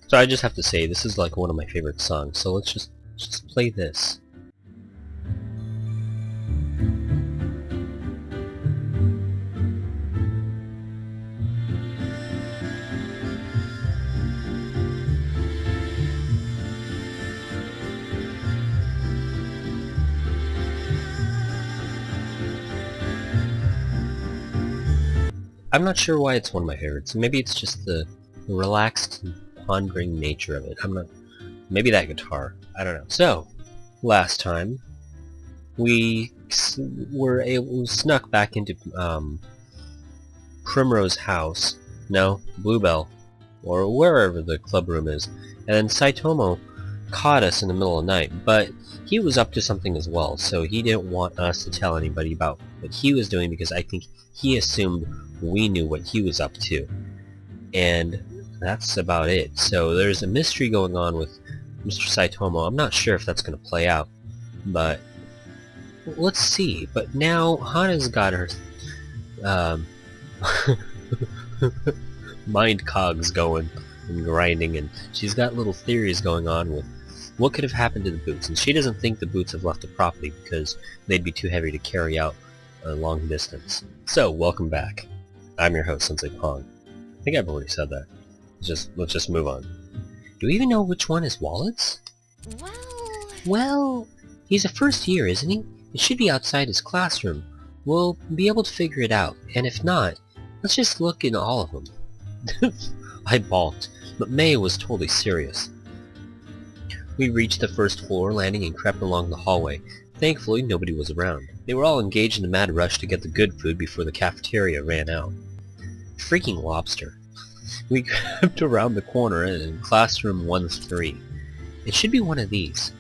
So I just have to say, this is like one of my favorite songs, so let's just play this. I'm not sure why it's one of my favorites. Maybe it's just the relaxed, pondering nature of it. Maybe that guitar. I don't know. So, last time, we snuck back into Primrose House. No, Bluebell. Or wherever the club room is. And then Saitomo caught us in the middle of the night, but he was up to something as well, so he didn't want us to tell anybody about what he was doing because I think he assumed we knew what he was up to. And that's about it. So there's a mystery going on with Mr. Saitomo. I'm not sure if that's going to play out, but let's see. But now Hana's got her mind cogs going and grinding, and she's got little theories going on with what could have happened to the boots. And she doesn't think the boots have left the property because they'd be too heavy to carry out a long distance. So, welcome back. I'm your host, Sensei Pong. I think I've already said that. Let's just move on. Do we even know which one is Wallet's? Well, he's a first year, isn't he? It should be outside his classroom. We'll be able to figure it out, and if not, let's just look in all of them. I balked, but May was totally serious. We reached the first floor landing and crept along the hallway. Thankfully, nobody was around. They were all engaged in the mad rush to get the good food before the cafeteria ran out. Freaking lobster. We crept around the corner in classroom 1-3. It should be one of these.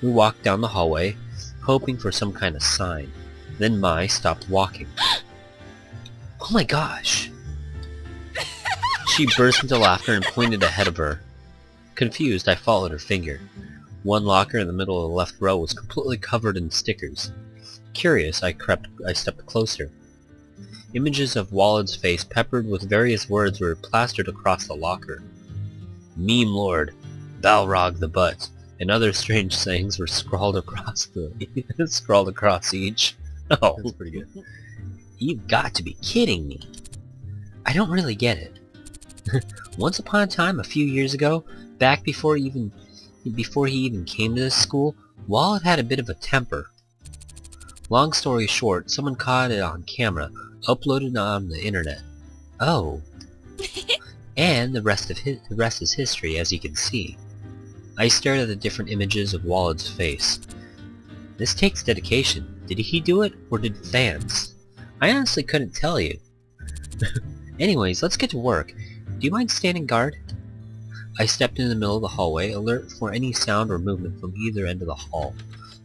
We walked down the hallway, hoping for some kind of sign. Then Mai stopped walking. Oh my gosh! She burst into laughter and pointed ahead of her. Confused, I followed her finger. One locker in the middle of the left row was completely covered in stickers. Curious, I stepped closer. Images of Wallet's face peppered with various words were plastered across the locker. Memelord, Balrog the butt, and other strange sayings were scrawled across each. Oh, that's pretty good. You've got to be kidding me. I don't really get it. Once upon a time, a few years ago, back before he even came to this school, Wallet had a bit of a temper. Long story short, someone caught it on camera, uploaded it on the internet. Oh. And the rest is history, as you can see. I stared at the different images of Wallet's face. This takes dedication. Did he do it, or did fans? I honestly couldn't tell you. Anyways, let's get to work. Do you mind standing guard? I stepped in the middle of the hallway, alert for any sound or movement from either end of the hall.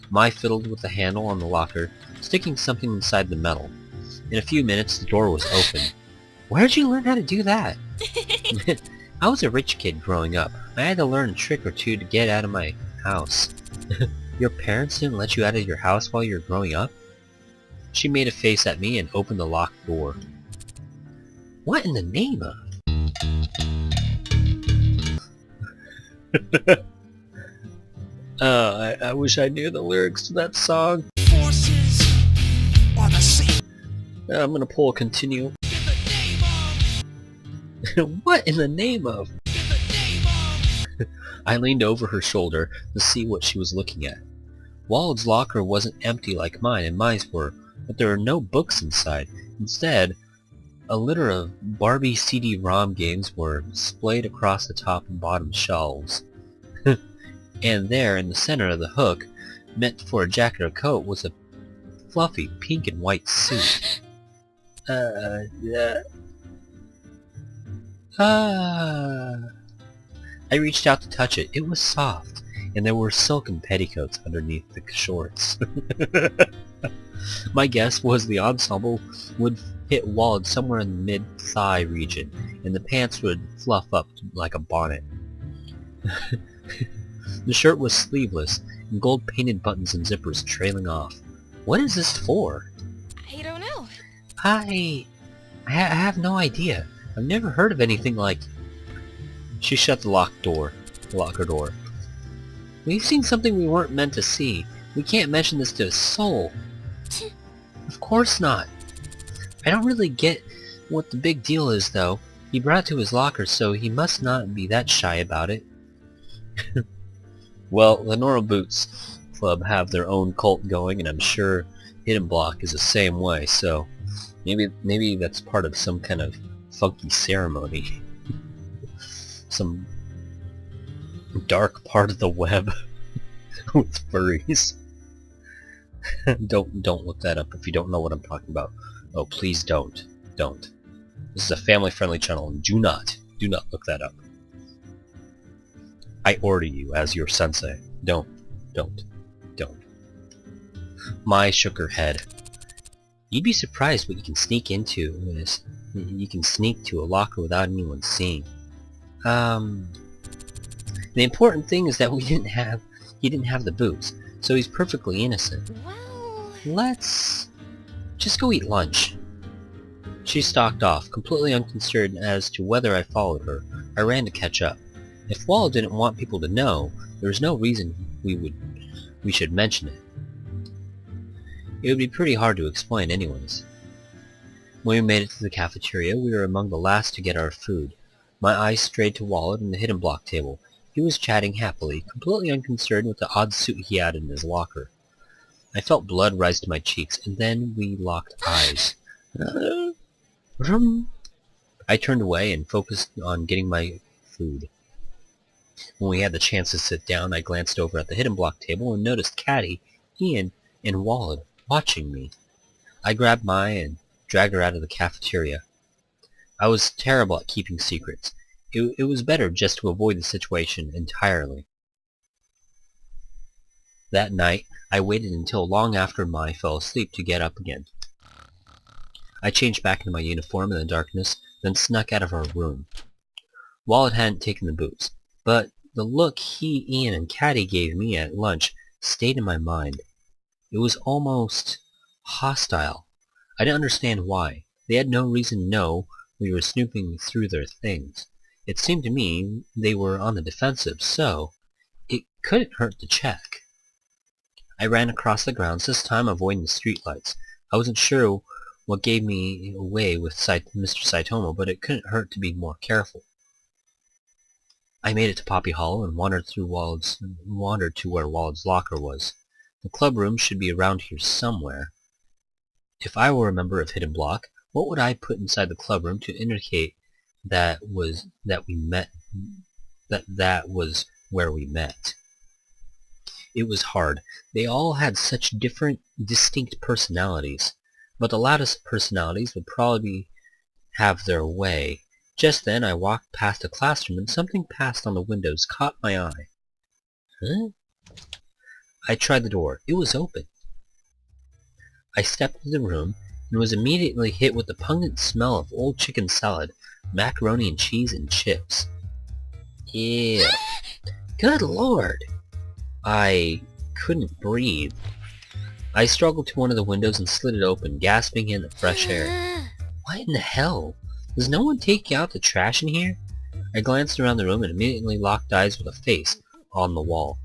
Mai fiddled with the handle on the locker, sticking something inside the metal. In a few minutes, the door was open. Where'd you learn how to do that? I was a rich kid growing up. I had to learn a trick or two to get out of my house. Your parents didn't let you out of your house while you were growing up? She made a face at me and opened the locked door. What in the name of? I wish I knew the lyrics to that song. Forces are the same. I'm gonna pull a continue. What in the name of? I leaned over her shoulder to see what she was looking at. Wallet's locker wasn't empty like mine, and mine's were, but there were no books inside. Instead, a litter of Barbie CD-ROM games were splayed across the top and bottom shelves. And there, in the center of the hook, meant for a jacket or coat, was a fluffy pink and white suit. I reached out to touch it. It was soft, and there were silken petticoats underneath the shorts. My guess was the ensemble would hit Wallet somewhere in the mid-thigh region, and the pants would fluff up like a bonnet. The shirt was sleeveless, and gold-painted buttons and zippers trailing off. What is this for? I don't know. I have no idea. I've never heard of anything like... She shut the locker door. We've seen something we weren't meant to see. We can't mention this to a soul. Of course not. I don't really get what the big deal is, though. He brought it to his locker, so he must not be that shy about it. Well, the Nora Boots Club have their own cult going, and I'm sure Hidden Block is the same way, so maybe that's part of some kind of funky ceremony. Some dark part of the web with furries. Don't look that up if you don't know what I'm talking about. Oh, please don't. Don't. This is a family-friendly channel, and do not look that up. I order you as your sensei. Don't. Mai shook her head. You'd be surprised what you can sneak into. You can sneak to a locker without anyone seeing. The important thing is that he didn't have the boots, so he's perfectly innocent. Wow. Let's just go eat lunch. She stalked off, completely unconcerned as to whether I followed her. I ran to catch up. If Wall didn't want people to know, there was no reason we should mention it. It would be pretty hard to explain anyways. When we made it to the cafeteria, we were among the last to get our food. My eyes strayed to Wallet and the Hidden Block table. He was chatting happily, completely unconcerned with the odd suit he had in his locker. I felt blood rise to my cheeks, and then we locked eyes. I turned away and focused on getting my food. When we had the chance to sit down, I glanced over at the Hidden Block table and noticed Caddy, Ian, and Wallet watching me. I grabbed Mai and dragged her out of the cafeteria. I was terrible at keeping secrets. It was better just to avoid the situation entirely. That night, I waited until long after Mai fell asleep to get up again. I changed back into my uniform in the darkness, then snuck out of our room. Wallet hadn't taken the boots, but the look he, Ian, and Caddy gave me at lunch stayed in my mind. It was almost hostile. I didn't understand why. They had no reason to know we were snooping through their things. It seemed to me they were on the defensive, so it couldn't hurt to check. I ran across the grounds, this time avoiding the streetlights. I wasn't sure what gave me away with Mr. Saitomo, but it couldn't hurt to be more careful. I made it to Poppy Hollow and wandered to where Wallet's locker was. The club room should be around here somewhere. If I were a member of Hidden Block, what would I put inside the club room to indicate that was where we met? It was hard. They all had such different, distinct personalities, but the loudest personalities would probably have their way. Just then I walked past a classroom and something passed on the windows caught my eye. Huh? I tried the door. It was open. I stepped into the room and was immediately hit with the pungent smell of old chicken salad, macaroni and cheese, and chips. Ew. Good Lord! I couldn't breathe. I struggled to one of the windows and slid it open, gasping in the fresh air. What in the hell? Does no one take out the trash in here? I glanced around the room and immediately locked eyes with a face on the wall.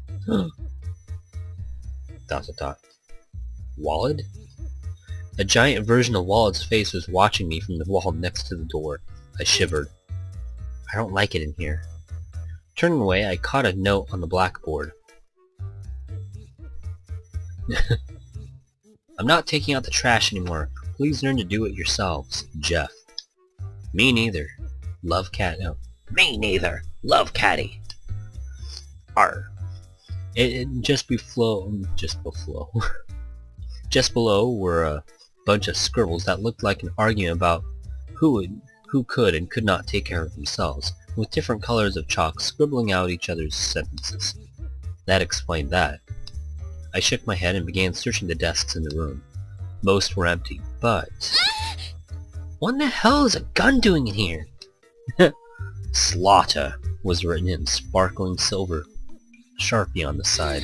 .thI. Wallet? A giant version of Wallet's face was watching me from the wall next to the door. I shivered. I don't like it in here. Turning away, I caught a note on the blackboard. I'm not taking out the trash anymore. Please learn to do it yourselves. Jeff. Me neither. Love Cat. No. Me neither. Love Caddy. R. Just below were a bunch of scribbles that looked like an argument about who could and could not take care of themselves, with different colors of chalk scribbling out each other's sentences. That explained that. I shook my head and began searching the desks in the room. Most were empty, but... What in the hell is a gun doing in here? Slaughter was written in sparkling silver, Sharpie on the side.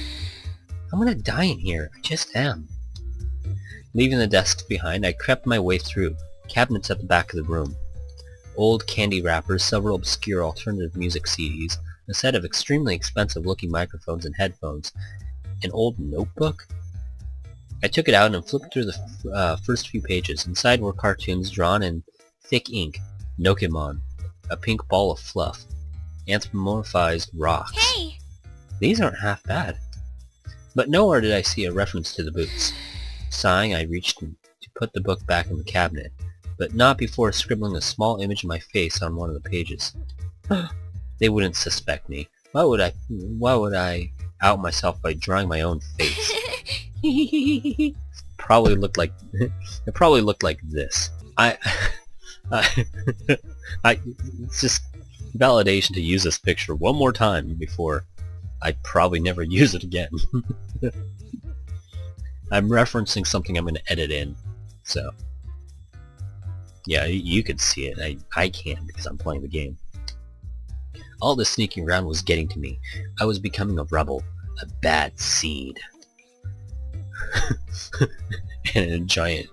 I'm gonna die in here, I just am. Leaving the desks behind, I crept my way through, cabinets at the back of the room. old candy wrappers, several obscure alternative music CDs, a set of extremely expensive-looking microphones and headphones, an old notebook. I took it out and flipped through the first few pages. Inside were cartoons drawn in thick ink, Nokemon, a pink ball of fluff, anthropomorphized rocks. Hey! These aren't half bad. But nowhere did I see a reference to the boots. Sighing, I reached to put the book back in the cabinet, but not before scribbling a small image of my face on one of the pages. They wouldn't suspect me. Why would I out myself by drawing my own face? It probably looked like this. It's just validation to use this picture one more time before I'd probably never use it again. I'm referencing something I'm going to edit in, so yeah, you could see it. I can't because I'm playing the game. All this sneaking around was getting to me. I was becoming a rebel, a bad seed. And in giant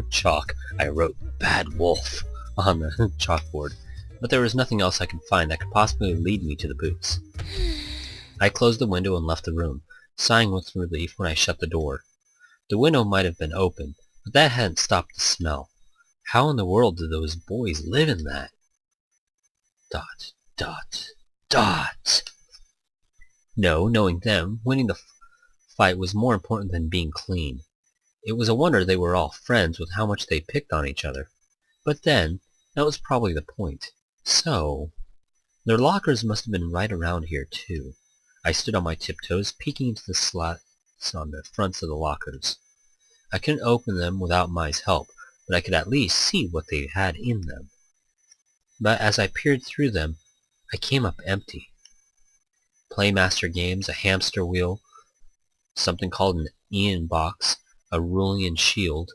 chalk, I wrote "Bad Wolf" on the chalkboard, but there was nothing else I could find that could possibly lead me to the boots. I closed the window and left the room, sighing with relief when I shut the door. The window might have been open, but that hadn't stopped the smell. How in the world did those boys live in that? ... No, knowing them, winning the fight was more important than being clean. It was a wonder they were all friends with how much they picked on each other. But then, that was probably the point. So, their lockers must have been right around here too. I stood on my tiptoes, peeking into the slats on the fronts of the lockers. I couldn't open them without Mai's help, but I could at least see what they had in them. But as I peered through them, I came up empty. Playmaster games, a hamster wheel, something called an Ian box, a Rulian shield.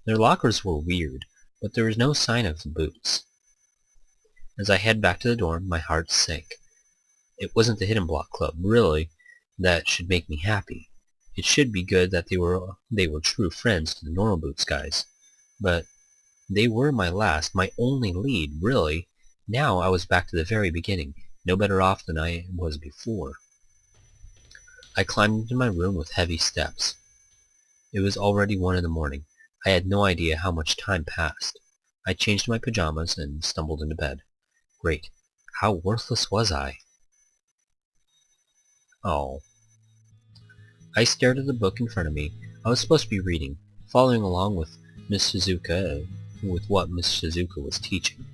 Their lockers were weird, but there was no sign of the boots. As I head back to the dorm, my heart sank. It wasn't the Hidden Block Club, really, that should make me happy. It should be good that they were true friends to the Normal Boots guys. But they were my only lead, really. Now I was back to the very beginning, no better off than I was before. I climbed into my room with heavy steps. It was already 1 in the morning. I had no idea how much time passed. I changed my pajamas and stumbled into bed. Great. How worthless was I? Oh. I stared at the book in front of me. I was supposed to be reading, following along with what Miss Shizuka was teaching.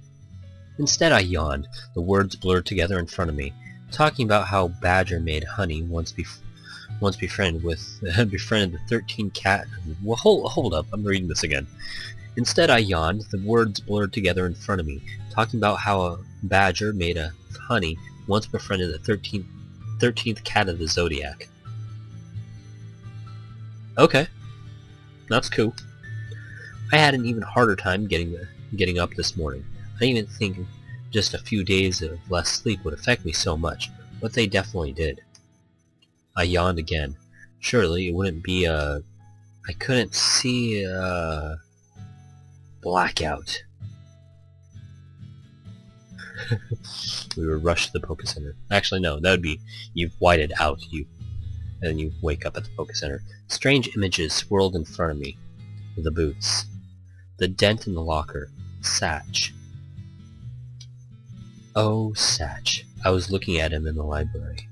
Instead I yawned, the words blurred together in front of me, talking about how Badger made Honey once befriended the 13 cat... Well, hold up, I'm reading this again. Instead I yawned, the words blurred together in front of me, talking about how a Badger made a Honey once befriended the 13th cat of the Zodiac. Okay, that's cool. I had an even harder time getting up this morning. I didn't even think just a few days of less sleep would affect me so much, but they definitely did. I yawned again. Surely it wouldn't be I couldn't see blackout. We were rushed to the Poké Center. Actually, no, that would be you've whited out, and then you wake up at the Poké Center. Strange images swirled in front of me. The boots. The dent in the locker. Satch. Oh, Satch. I was looking at him in the library.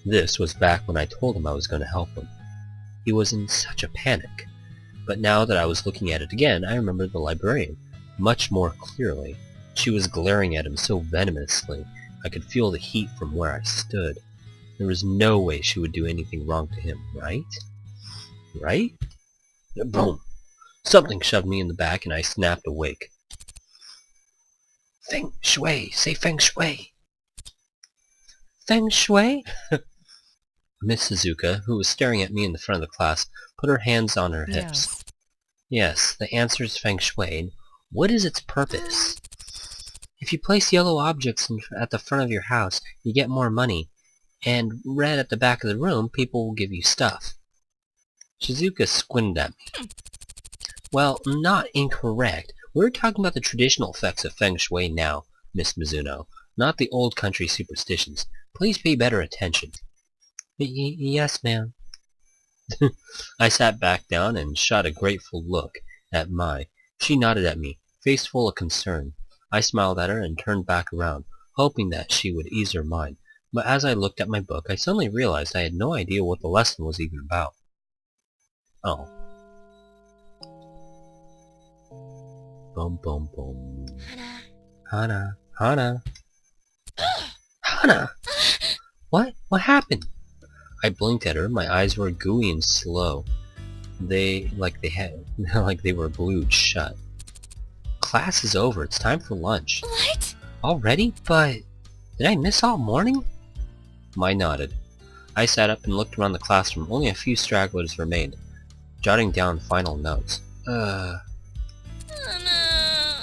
This was back when I told him I was going to help him. He was in such a panic. But now that I was looking at it again, I remembered the librarian much more clearly. She was glaring at him so venomously, I could feel the heat from where I stood. There was no way she would do anything wrong to him, right? Right? Boom! Something shoved me in the back and I snapped awake. Feng Shui! Say Feng Shui! Feng Shui? Miss Suzuka, who was staring at me in the front of the class, put her hands on her hips. Yes, the answer is Feng Shui. What is its purpose? If you place yellow objects at the front of your house, you get more money, and red at the back of the room, people will give you stuff. Shizuka squinted at me. Well, not incorrect. We're talking about the traditional effects of Feng Shui now, Miss Mizuno, not the old country superstitions. Please pay better attention. Yes, ma'am. I sat back down and shot a grateful look at Mai. She nodded at me, face full of concern. I smiled at her and turned back around, hoping that she would ease her mind. But as I looked at my book, I suddenly realized I had no idea what the lesson was even about. Oh. Boom, boom, boom. Hana. Hana. Hana! What? What happened? I blinked at her. My eyes were gooey and slow. Like they were glued shut. Class is over. It's time for lunch. What? Already? But did I miss all morning? Mai nodded. I sat up and looked around the classroom. Only a few stragglers remained, jotting down final notes. Hana.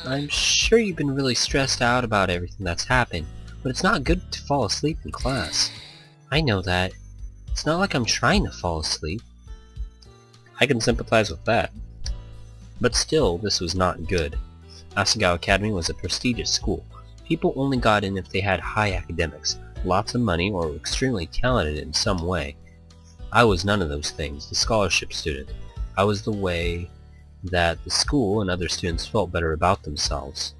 I'm sure you've been really stressed out about everything that's happened, but it's not good to fall asleep in class. I know that. It's not like I'm trying to fall asleep. I can sympathize with that. But still, this was not good. Asagao Academy was a prestigious school. People only got in if they had high academics, lots of money, or were extremely talented in some way. I was none of those things, the scholarship student. I was the way that the school and other students felt better about themselves.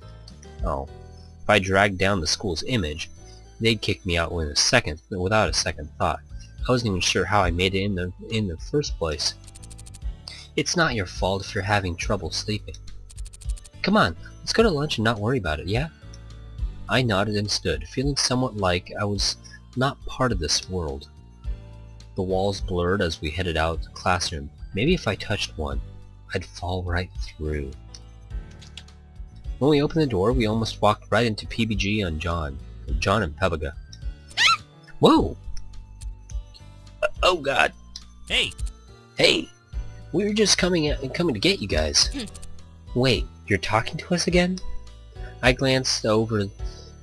Oh, if I dragged down the school's image, they'd kick me out without a second thought. I wasn't even sure how I made it in the first place. It's not your fault if you're having trouble sleeping. Come on, let's go to lunch and not worry about it, yeah? I nodded and stood, feeling somewhat like I was not part of this world. The walls blurred as we headed out of the classroom. Maybe if I touched one, I'd fall right through. When we opened the door, we almost walked right into PBG on John and Pebaga. Whoa! Oh God! Hey! Hey! We were just coming to get you guys. Wait, you're talking to us again? I glanced over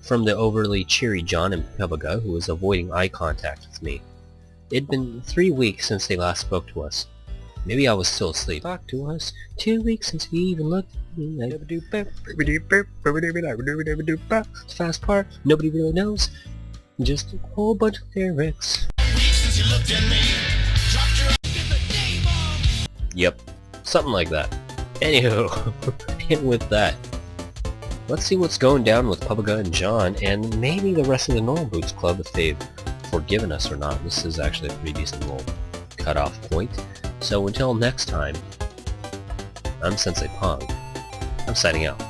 from the overly cheery John and Pebaga, who was avoiding eye contact with me. It'd been 3 weeks since they last spoke to us. Maybe I was still asleep. Talk to us. 2 weeks since we even looked at me. The fast part, nobody really knows. Just a whole bunch of lyrics. Yep, something like that. Anywho, and with that, let's see what's going down with Pebaga and John, and maybe the rest of the Normal Boots Club if they've forgiven us or not. This is actually a pretty decent little cutoff point. So until next time, I'm Sensei Pong. I'm signing out.